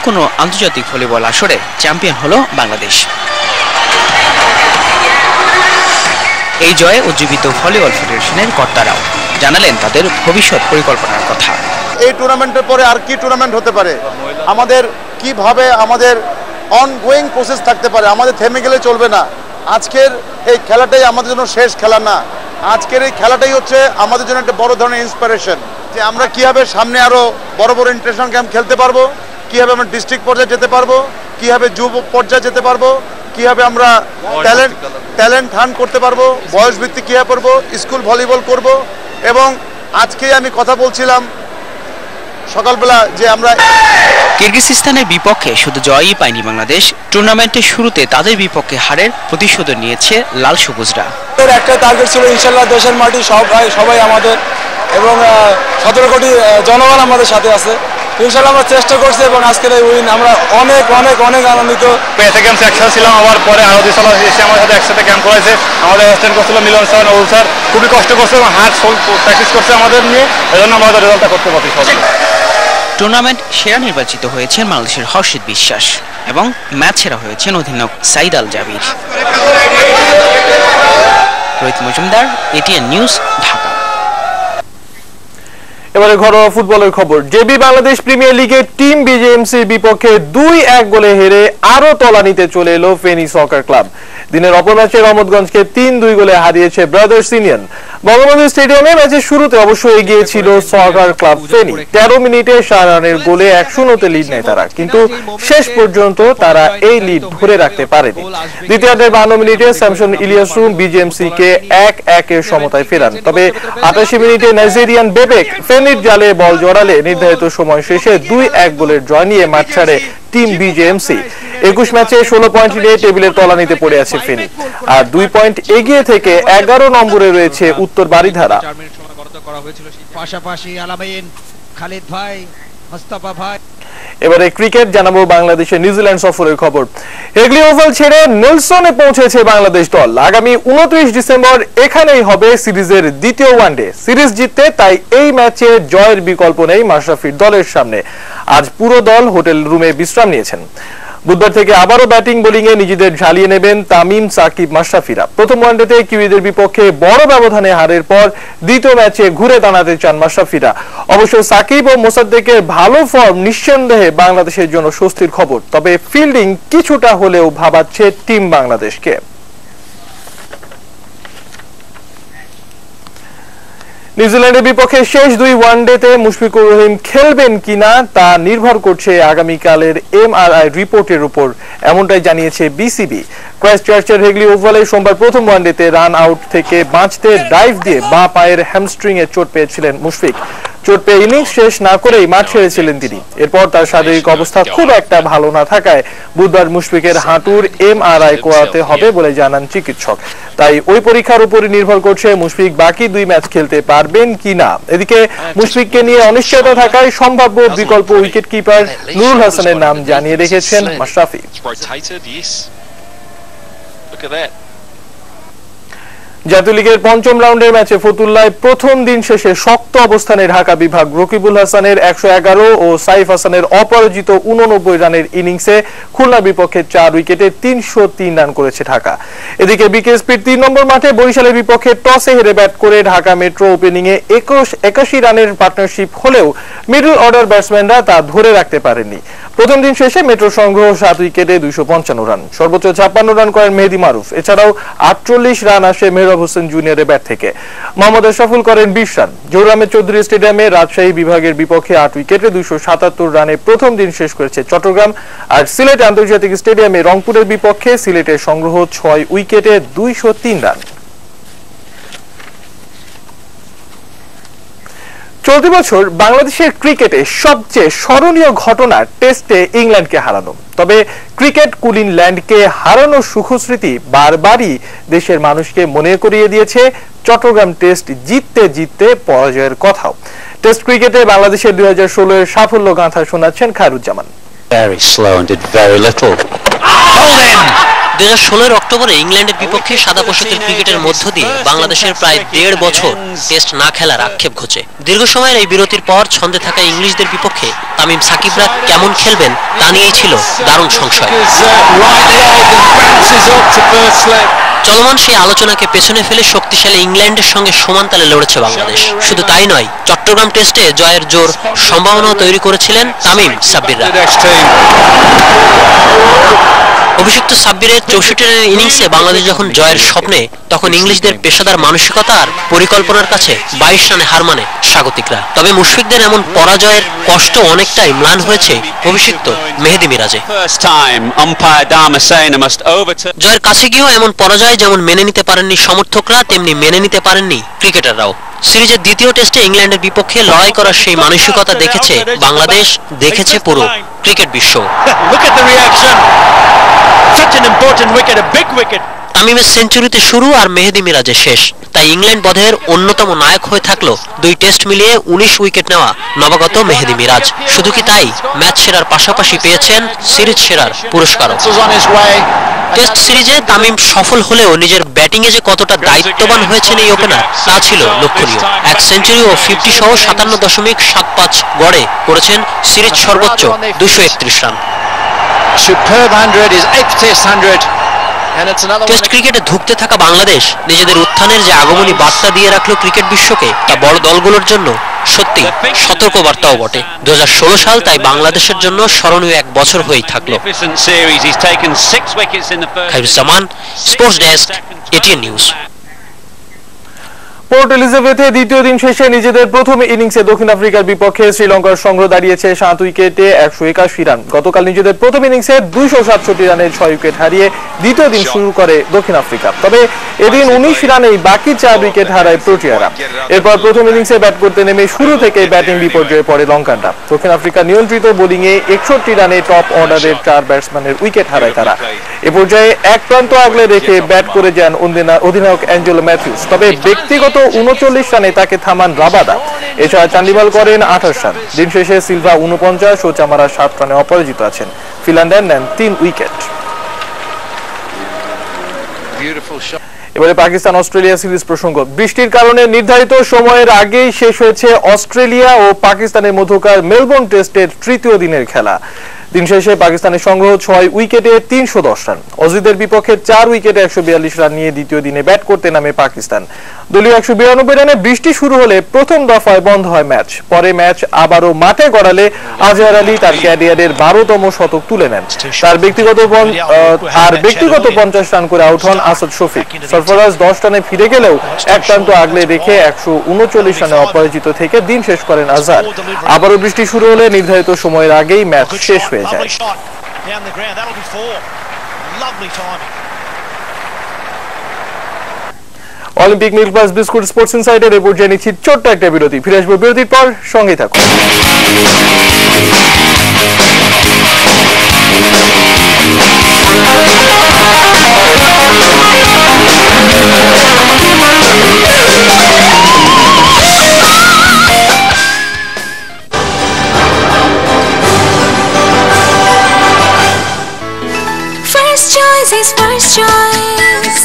কোনো আন্তর্জাতিক ভলিবল আসরে চ্যাম্পিয়ন হলো বাংলাদেশ। এই জয়ে উজ্জীবিত ভলিবল ফেডারেশনের কর্তারাও জানালেন তাদের ভবিষ্যৎ পরিকল্পনার কথা। এই টুর্নামেন্টের পরে আর কি টুর্নামেন্ট হতে পারে, আমাদের কিভাবে আমাদের অনগোয়িং প্রসেস থাকতে পারে, আমাদের থেমে গেলে চলবে না। আজকের এই খেলাটাই আমাদের জন্য শেষ খেলা না, আজকের এই খেলাটাই হচ্ছে আমাদের জন্য একটা বড় ধরনের ইন্সপিরেশন, যে আমরা কিভাবে সামনে আরো বড় বড় ইন্টারন্যাশনাল ক্যাম্প খেলতে পারবো, কিভাবে আমরা ডিস্ট্রিক্ট পর্যায়ে যেতে পারবো, কিভাবে যুব পর্যায়ে যেতে পারবো, কিভাবে আমরা ট্যালেন্ট হান্ট করতে পারবো, বয়স ভিত্তিক কিভাবে করবো, স্কুল ভলিবল করব। এবং আজকে আমি কথা বলছিলাম সকালবেলা যে আমরা কিরগিজস্তানের বিপক্ষে শুধু জয়ই পায়নি বাংলাদেশ, টুর্নামেন্টের শুরুতে তাদের বিপক্ষে হারের প্রতিশোধ নিয়েছে লাল সবুজরা। একটা টার্গেট ছিল ইনশাল্লাহ দেশের মাটি সবাই আমাদের এবং 17 কোটি জনগণ আমাদের সাথে আছে। ইনশাল্লাহ আমরা চেষ্টা করছি এবং আজকের এই উইন আমরা অনেক অনেক অনেক আনন্দিত। পেতে ক্যাম্প একসাথে ছিলাম, আমার পরে আরো দুই সাল এসে আমার সাথে একসাথে ক্যাম্প করেছে। আমাদের অ্যাসিস্ট্যান্ট কোচ ছিল মিলন স্যার, নবুল স্যার, খুবই কষ্ট করছে এবং হার্ড প্র্যাকটিস করছে আমাদের নিয়ে, এজন্য আমাদের রেজাল্টটা করতে পারছি সবাই। টুর্নামেন্ট সেরা নির্বাচিত হয়েছেন বাংলাদেশের হর্ষিত বিশ্বাস এবং ম্যাচ সেরা হয়েছেন অধিনায়ক সাইদ আল জাবির। Rohit Majumder, ATN news, Dhaka. এবারে ঘরোয়া ফুটবলের খবর। জেবি বাংলাদেশ প্রিমিয়ার লিগে টিম বিজেএমসির বিপক্ষে 2-1 গোলে হেরে আরো তলানিতে চলে এলো ফেনী সকার ক্লাব। দিনের অপর ম্যাচে রহমতগঞ্জকে 3-2 গোলে হারিয়েছে ব্রাদার্স ইউনিয়ন। বঙ্গবন্ধু স্টেডিয়ামে ম্যাচের শুরুতে অবশ্য এগিয়ে ছিল সকার ক্লাব ফেনী। 13 মিনিটে শাহরানের গোলে 1-0 লিড নেয় তারা, কিন্তু শেষ পর্যন্ত তারা এই লিড ধরে রাখতে পারেনি। দ্বিতীয়ার্ধের 52 মিনিটে স্যামসন ইলিয়াসু বিজেএমসি কে 1-1 সমতায় ফেরান। তবে 88 মিনিটে নাইজেরিয়ান বেবেক ফেনীর জালে বল জড়ালে নির্ধারিত সময় শেষে 2-1 গোলের জয় নিয়ে মাঠ ছাড়ে টিম বিজেএমসি। 21 ম্যাচে 16 পয়েন্ট নিয়ে টেবিলের তলানিতে পড়ে আছে ফেনী, আর 2 পয়েন্ট এগিয়ে থেকে 11 নম্বরে রয়েছে উত্তর বারিধারা। পাশাপাশি আলামিন, খালিদ ভাই, মোস্তফা ভাই। এবারে ক্রিকেট জানাবো বাংলাদেশের নিউজিল্যান্ড সফরের খবর। হেগলি ওভাল ছেড়ে নেলসনে পৌঁছেছে বাংলাদেশ দল। আগামী 29 ডিসেম্বর এখানেই হবে সিরিজের দ্বিতীয় ওয়ানডে। সিরিজ জিততে তাই এই ম্যাচে জয়ের বিকল্প নেই মাশরাফির দলের সামনে। আজ পুরো দল হোটেল রুমে বিশ্রাম নিয়েছেন। বুধবার থেকে আবারও ব্যাটিং বোলিং এ নিজেদের ঝালিয়ে নেবেন তামিম, সাকিব, মাশরাফিরা। প্রথম ওয়ানডেতে কিউইদের বিপক্ষে বড় ব্যবধানে হারের পর দ্বিতীয় ম্যাচে ঘুরে দাঁড়াতে চান মাশরাফিরা। অবশ্য সাকিব ও মোসাদ্দেকের ভালো ফর্ম নিঃসন্দেহে বাংলাদেশের জন্য স্বস্তির খবর, তবে ফিল্ডিং কিছুটা হলেও ভাবাচ্ছে টিম বাংলাদেশকে। নিউজিল্যান্ডের বিপক্ষে শেষ 2 ওয়ানডেতে মুশফিকুর রহিম খেলবেন কিনা তা নির্ভর করছে আগামীকালের এমআরআই রিপোর্টের উপর, এমনটাই জানিয়েছে বিসিবি। ক্রাইস্টচার্চের হেগলি ওভালে সোমবার প্রথম ওয়ানডেতে রান আউট থেকে বাঁচতে ডাইভ দিয়ে বাঁ পায়ের হ্যামস্ট্রিং এ চোট পেয়েছিলেন মুশফিক। চোট পেয়ে ইনিংস শেষ না করেই মাঠ ছেড়েছিলেন তিনি। এরপর তার শারীরিক অবস্থা খুব একটা ভালো না থাকায় বুধবার মুশফিকের হাঁটুর এমআরআই করাতে হবে বলে জানান চিকিৎসক। তাই ওই পরীক্ষার উপরই নির্ভর করছে মুশফিক বাকি 2 ম্যাচ খেলতে পারবেন কিনা। এদিকে মুশফিককে নিয়ে অনিশ্চয়তা থাকায় সম্ভাব্য বিকল্প উইকেট কিপার নুরুল হাসানের নাম জানিয়ে রেখেছেন মাশরাফি। জাতীয় লিগের 5ম রাউন্ডের ম্যাচে ফতুল্লায় প্রথম দিন শেষে শক্ত অবস্থানে ঢাকা বিভাগ। রকিবুল হাসানের 111 ও সাইফ হাসানের অপরাজিত 89 রানের ইনিংসে খুলনা বিপক্ষে 4 উইকেটে 303 রান করেছে ঢাকা। এদিকে বিকেএসপির 3 নম্বর মাঠে বরিশালের বিপক্ষে টসে হেরে ব্যাট করে ঢাকা মেট্রো ওপেনিং এ 81 রানের পার্টনারশিপ হলেও মিডল অর্ডার ব্যাটসম্যানরা তা ধরে রাখতে পারেননি। প্রথম দিন শেষে মেট্রো সংগ্রহ 7 উইকেটে 255 রান। সর্বোচ্চ 56 রান করেন মেহেদী মারুফ। এছাড়াও 48 রান আসে মেহরাব হোসেন জুনিয়রের ব্যাট থেকে। মোহাম্মদ আশরাফুল করেন 20 রান। জহুর চৌধুরী স্টেডিয়ামে রাজশাহী বিভাগের বিপক্ষে 8 উইকেটে 277 রানে প্রথম দিন শেষ করেছে চট্টগ্রাম। আর সিলেট আন্তর্জাতিক স্টেডিয়ামে রংপুরের বিপক্ষে সিলেটের সংগ্রহ 6 উইকেটে 203 রান। চলতি বছর বাংলাদেশের ক্রিকেটে সবচেয়ে স্মরণীয় ঘটনা টেস্টে ইংল্যান্ডকে হারানো। তবে ক্রিকেট কুলিন ল্যান্ডকে হারানোর সুখস্মৃতি বারবারই দেশের মানুষকে মনে করিয়ে দিয়েছে চট্টগ্রাম টেস্ট জিততে জিততে পরাজয়ের কথাও। টেস্ট ক্রিকেটে বাংলাদেশের 2016 এর সাফল্য গাঁথা শোনাচ্ছেন Khairuzzaman. Very slow and did very little. 2016 অক্টোবরে ইংল্যান্ডের বিপক্ষে সাদা পোশাকের ক্রিকেটের মধ্য দিয়ে বাংলাদেশের প্রায় 1.5 বছর টেস্ট না খেলার আক্ষেপ ঘোচে। দীর্ঘ সময়ের এই বিরতির পর ছন্দে থাকা ইংলিশদের বিপক্ষে তামিম সাকিবরা কেমন খেলবেন তা নিয়েই ছিল দারুণ সংশয়। চলমান সেই আলোচনাকে পেছনে ফেলে শক্তিশালী ইংল্যান্ডের সঙ্গে সমান তালে লড়েছে বাংলাদেশ। শুধু তাই নয়, চট্টগ্রাম টেস্টে জয়ের জোর সম্ভাবনাও তৈরি করেছিলেন তামিম সাব্বিররা। অভিষিক্ত সাব্বিরের 64 রানের ইনিংসে বাংলাদেশ যখন জয়ের স্বপ্নে, তখন ইংলিশদের পেশাদার মানসিকতা আর পরিকল্পনার কাছে 22 রানে হার মানে স্বাগতিকরা। তবে মুশফিকদের এমন পরাজয়ের কষ্ট অনেকটাই ম্লান হয়েছে অভিষিক্ত মেহেদী মিরাজে। জয়ের কাছে গিয়েও এমন পরাজয় যেমন মেনে নিতে পারেননি সমর্থকরা, তেমনি মেনে নিতে পারেননি ক্রিকেটাররাও। সিরিজের দ্বিতীয় টেস্টে ইংল্যান্ডের বিপক্ষে লড়াই করার সেই মানসিকতা দেখেছে বাংলাদেশ, দেখেছে পুরো ক্রিকেট বিশ্ব। তামিমের সেঞ্চুরিতে শুরু আর মেহেদী মিরাজে শেষ, তাই ইংল্যান্ড বধের অন্যতম নায়ক হয়ে থাকলো 2 টেস্ট মিলিয়ে 19 উইকেট নেওয়া নবাগত মেহেদী মিরাজ। শুধু কি তাই, ম্যাচ সেরার পাশাপাশি পেয়েছেন সিরিজ সেরার পুরস্কারও। টেস্ট সিরিজে তামিম সফল হলেও নিজের ব্যাটিংয়ে যে কতটা দায়িত্ববান হয়েছেন এই ওপেনার তা ছিল লক্ষণীয়। 1 সেঞ্চুরি ও 50 সহ 57.75 গড়ে করেছেন সিরিজ সর্বোচ্চ 231 রান। টেস্ট ক্রিকেটে ধুঁকতে থাকা বাংলাদেশ নিজেদের উত্থানের যে আগমনী বার্তা দিয়ে রাখলো ক্রিকেট বিশ্বকে, তা বড় দলগুলোর জন্য সত্যি সতর্ক বার্তাও বটে। 2016 সাল তাই বাংলাদেশের জন্য স্মরণীয় এক বছর হয়েই থাকলো। Khairuzzaman, sports desk, ATN news. Port এলিজাবেথে দ্বিতীয় দিন শেষে নিজেদের প্রথম ইনিংসে দক্ষিণ আফ্রিকার বিপক্ষে শ্রীলঙ্কার সংগ্রহ দাঁড়িয়েছে 7 উইকেটে 181 রান। গতকাল নিজেদের প্রথম ইনিংসে 267 রানের 6 উইকেট হারিয়ে দ্বিতীয় দিন শুরু করে দক্ষিণ আফ্রিকা। তবে এদিন 19 রানেই বাকি 4 উইকেট হারায় প্রোটিয়ারা। এরপর প্রথম ইনিংসে ব্যাট করতে নেমে শুরু থেকেই ব্যাটিং বিপর্যয়ে পড়ে লঙ্কানরা। দক্ষিণ আফ্রিকা নিয়ন্ত্রিত বোলিংয়ে 61 রানে টপ অর্ডারের 4 ব্যাটসম্যানের উইকেট হারায় তারা। এ পর্যায়ে এক প্রান্ত আগলে রেখে ব্যাট করে যান অধিনায়ক অ্যাঞ্জেলো ম্যাথিউস। তবে ব্যক্তিগত 39 রানে তাকে থামান রাবাদা। এছাড়া চান্ডিমাল করেন 28 রান। দিন শেষে সিলভা 49 ও চামারা 7 রানে অপরাজিত আছেন। ফিনল্যান্ডার নেন 3 উইকেট। এবারে পাকিস্তান অস্ট্রেলিয়া সিরিজ প্রসঙ্গ। বৃষ্টির কারণে নির্ধারিত সময়ের আগেই শেষ হয়েছে অস্ট্রেলিয়া ও পাকিস্তানের মধ্যকার মেলবোর্ন টেস্টের তৃতীয় দিনের খেলা। দিন শেষে পাকিস্তানের সংগ্রহ 6 উইকেটে 310 রান। অজিদের বিপক্ষে 4 উইকেটে 142 রান নিয়ে দ্বিতীয় দিনে ব্যাট করতে নামে পাকিস্তান। দলীয় 192 রানে বৃষ্টি শুরু হলে প্রথম দফায় বন্ধ হয় ম্যাচ। পরে ম্যাচ আবারও মাঠে গড়ালে আজহার আলী তার ক্যারিয়ারের 12তম শতক তুলে নেন। তার ব্যক্তিগত 50 রান করে আউট হন আসাদ শফিক। সরফরাজ 10 রানে ফিরে গেলেও এক প্রান্ত আগলে রেখে 139 রানে অপরাজিত থেকে দিন শেষ করেন আজহার। আবারও বৃষ্টি শুরু হলে নির্ধারিত সময়ের আগেই ম্যাচ শেষ হয়ে যায়। Olympic milk plus biscuit sports ইনসাইডের রিপোর্ট জেনে নিচ্ছি ছোট্ট একটা বিরতি। ফিরে আসবো বিরতির পর, সঙ্গেই থাকুন। First choice is first choice.